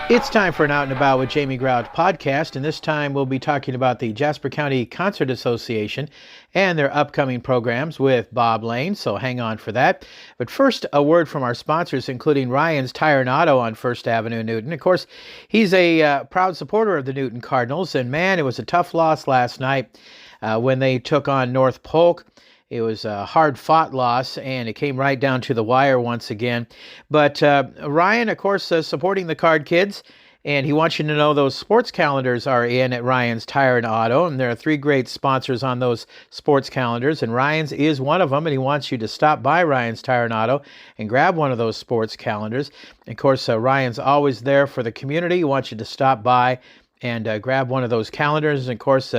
It's time for an Out and About with Jamie Grout podcast, and this time we'll be talking about the Jasper County Concert Association and their upcoming programs with Bob Lane, so hang on for that. But first, a word from our sponsors, including Ryan's Tire and Auto on First Avenue in Newton. Of course, he's a proud supporter of the Newton Cardinals, and man, it was a tough loss last night when they took on North Polk. It was a hard-fought loss, and it came right down to the wire once again. But Ryan, of course, supporting the Card Kids, and he wants you to know those sports calendars are in at Ryan's Tire and Auto, and there are 3 great sponsors on those sports calendars, and Ryan's is one of them, and he wants you to stop by Ryan's Tire and Auto and grab one of those sports calendars. And of course, Ryan's always there for the community. He wants you to stop by and grab one of those calendars. And of course,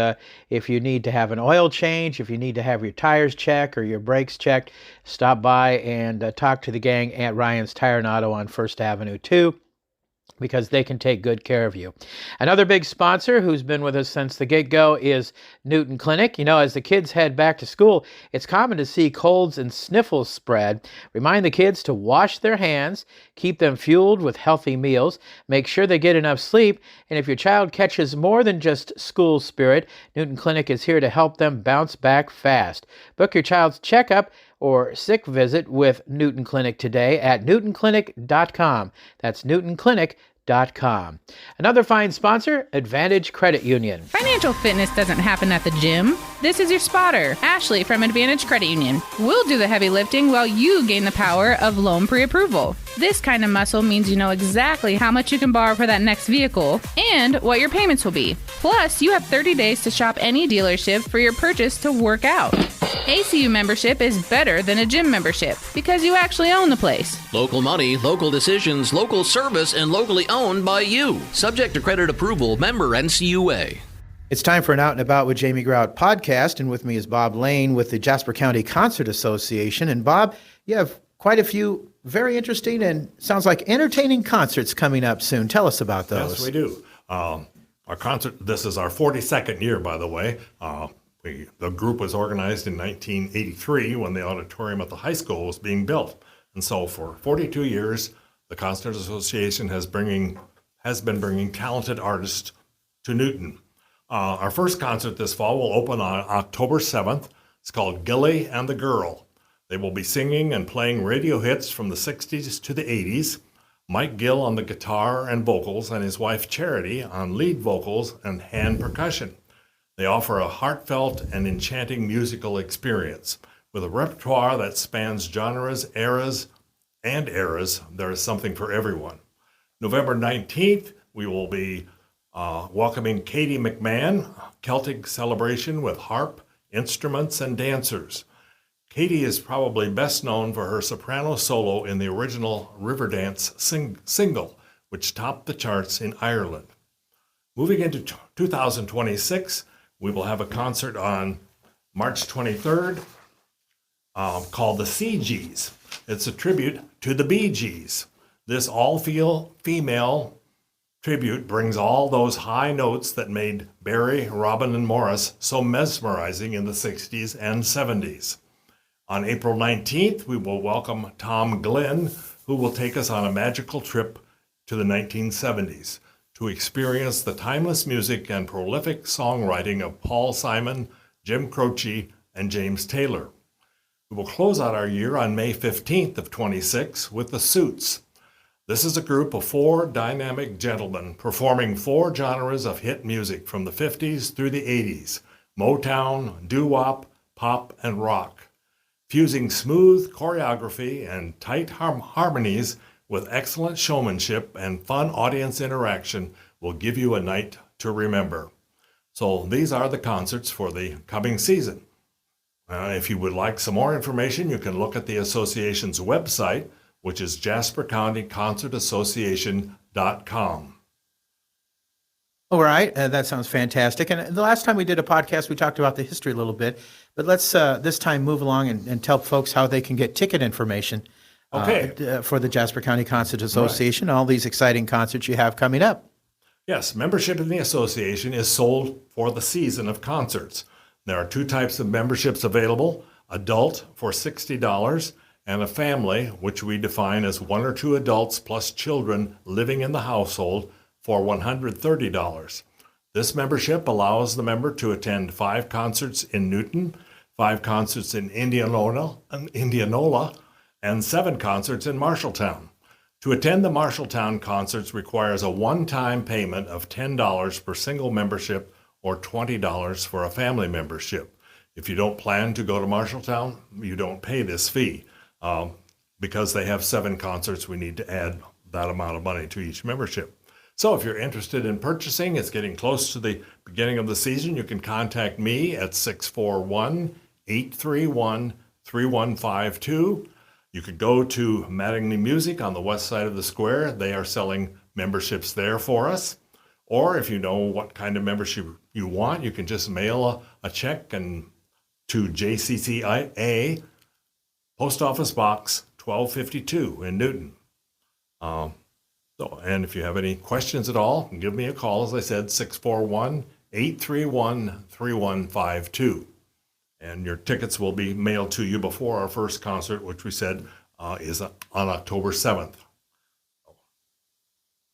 if you need to have an oil change, if you need to have your tires checked or your brakes checked, stop by and talk to the gang at Ryan's Tire and Auto on First Avenue 2, because they can take good care of you. Another big sponsor who's been with us since the get-go is Newton Clinic. You know, as the kids head back to school, it's common to see colds and sniffles spread. Remind the kids to wash their hands, keep them fueled with healthy meals, make sure they get enough sleep, and if your child catches more than just school spirit, Newton Clinic is here to help them bounce back fast. Book your child's checkup or sick visit with Newton Clinic today at newtonclinic.com. That's newtonclinic.com. Another fine sponsor, Advantage Credit Union. Financial fitness doesn't happen at the gym. This is your spotter, Ashley from Advantage Credit Union. We'll do the heavy lifting while you gain the power of loan pre-approval. This kind of muscle means you know exactly how much you can borrow for that next vehicle and what your payments will be. Plus, you have 30 days to shop any dealership for your purchase to work out. ACU membership is better than a gym membership because you actually own the place. Local money, local decisions, local service, and locally owned by you. Subject to credit approval, member NCUA. It's time for an Out and About with Jamie Grout podcast, and with me is Bob Lane with the Jasper County Concert Association. And Bob, you have quite a few very interesting and sounds like entertaining concerts coming up soon. Tell us about those. Yes, we do. Our concert, this is our 42nd year, by the way. The group was organized in 1983 when the auditorium at the high school was being built. And so for 42 years, the Concert Association has been bringing talented artists to Newton. Our first concert this fall will open on October 7th. It's called Gilly and the Girl. They will be singing and playing radio hits from the 60s to the 80s. Mike Gill on the guitar and vocals, and his wife Charity on lead vocals and hand percussion. They offer a heartfelt and enchanting musical experience. With a repertoire that spans genres, eras. There is something for everyone. November 19th, we will be welcoming Katie McMahon, Celtic celebration with harp, instruments, and dancers. Katie is probably best known for her soprano solo in the original Riverdance single, which topped the charts in Ireland. Moving into 2026, we will have a concert on March 23rd called the Sea Gees. It's a tribute to the Bee Gees. This all-female tribute brings all those high notes that made Barry, Robin, and Morris so mesmerizing in the 60s and 70s. On April 19th, we will welcome Tom Glenn, who will take us on a magical trip to the 1970s to experience the timeless music and prolific songwriting of Paul Simon, Jim Croce, and James Taylor. We will close out our year on May 15th of 26 with the Suits. This is a group of 4 dynamic gentlemen performing 4 genres of hit music from the 50s through the 80s: Motown, doo-wop, pop, and rock. Fusing smooth choreography and tight harmonies with excellent showmanship and fun audience interaction will give you a night to remember. So these are the concerts for the coming season. If you would like some more information, you can look at the association's website, which is jaspercountyconcertassociation.com. All right, that sounds fantastic. And the last time we did a podcast, we talked about the history a little bit, but let's this time move along and tell folks how they can get ticket information for the Jasper County Concert Association, all these exciting concerts you have coming up. Yes, membership in the association is sold for the season of concerts. There are 2 types of memberships available, adult for $60, and a family, which we define as 1 or 2 adults plus children living in the household, for $130. This membership allows the member to attend 5 concerts in Newton, 5 concerts in Indianola, and 7 concerts in Marshalltown. To attend the Marshalltown concerts requires a one-time payment of $10 per single membership or $20 for a family membership. If you don't plan to go to Marshalltown, you don't pay this fee. Because they have 7 concerts, we need to add that amount of money to each membership. So if you're interested in purchasing, it's getting close to the beginning of the season, you can contact me at 641-831-3152. You could go to Mattingly Music on the west side of the square. They are selling memberships there for us. Or if you know what kind of membership you want, you can just mail a check to JCCIA, Post Office Box 1252 in Newton. And if you have any questions at all, give me a call, as I said, 641-831-3152. And your tickets will be mailed to you before our first concert, which we said is on October 7th.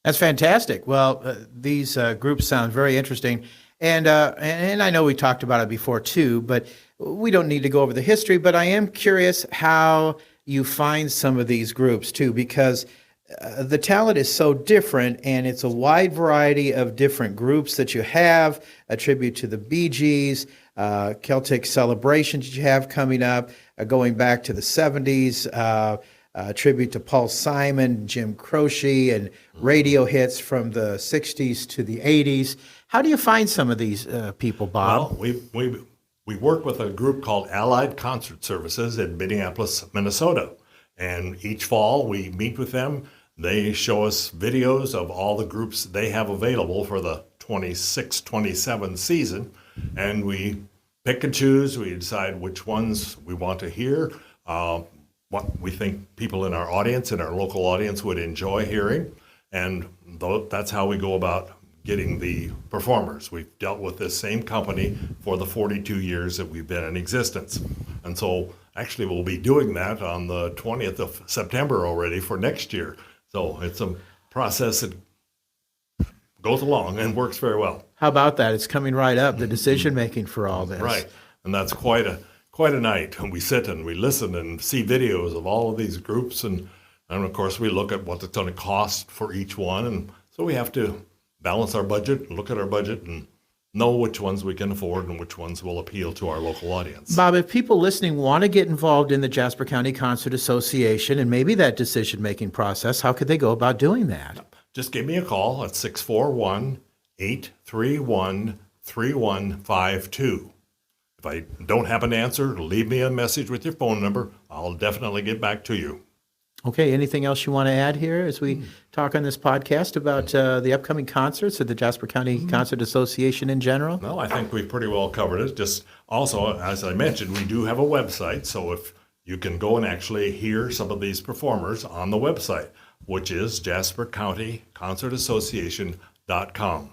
That's fantastic. Well, these groups sound very interesting. And I know we talked about it before too, but we don't need to go over the history, but I am curious how you find some of these groups too, because the talent is so different, and it's a wide variety of different groups that you have, a tribute to the Bee Gees, Celtic celebrations you have coming up, going back to the 70s, tribute to Paul Simon, Jim Croce, and radio hits from the 60s to the 80s. How do you find some of these people, Bob? Well, we work with a group called Allied Concert Services in Minneapolis, Minnesota. And each fall we meet with them. They show us videos of all the groups they have available for the 26-27 season. And we pick and choose. We decide which ones we want to hear, what we think people in our audience, in our local audience, would enjoy hearing. And that's how we go about getting the performers. We've dealt with this same company for the 42 years that we've been in existence. And so actually we'll be doing that on the 20th of September already for next year. So it's a process that goes along and works very well. How about that? It's coming right up, the decision making for all this. Right. And that's quite a night. And we sit and we listen and see videos of all of these groups. And of course, we look at what it's going to cost for each one. And so we have to balance our budget, look at our budget, and know which ones we can afford and which ones will appeal to our local audience. Bob, if people listening want to get involved in the Jasper County Concert Association and maybe that decision-making process, how could they go about doing that? Just give me a call at 641-831-3152. If I don't happen to answer, leave me a message with your phone number. I'll definitely get back to you. Okay, anything else you want to add here as we talk on this podcast about the upcoming concerts of the Jasper County Concert Association in general? No, I think we've pretty well covered it. Just also, as I mentioned, we do have a website, so if you can go and actually hear some of these performers on the website, which is JasperCountyConcertAssociation.com.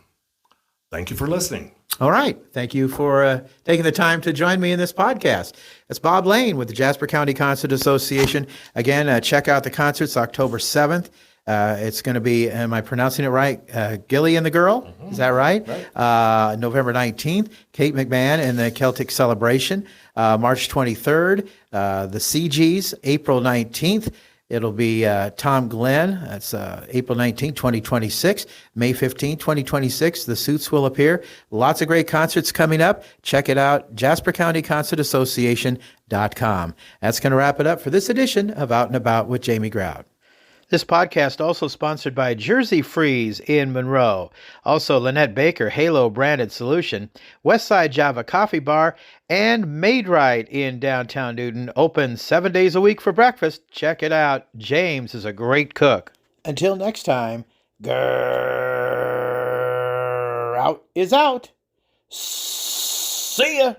Thank you for listening. All right. Thank you for taking the time to join me in this podcast. That's Bob Lane with the Jasper County Concert Association. Again, check out the concerts October 7th. It's going to be, am I pronouncing it right? Gilly and the Girl? Mm-hmm. Is that right? Right. November 19th, Kate McMahon and the Celtic Celebration. March 23rd, the CGs, April 19th. It'll be Tom Glenn. That's April 19, 2026. May 15, 2026. The Suits will appear. Lots of great concerts coming up. Check it out, JasperCountyConcertAssociation.com. That's going to wrap it up for this edition of Out and About with Jamie Grout. This podcast also sponsored by Jersey Freeze in Monroe. Also, Lynette Baker Halo Branded Solution, Westside Java Coffee Bar, and Made Right in downtown Newton. Open 7 days a week for breakfast. Check it out. James is a great cook. Until next time, Grout is out. See ya.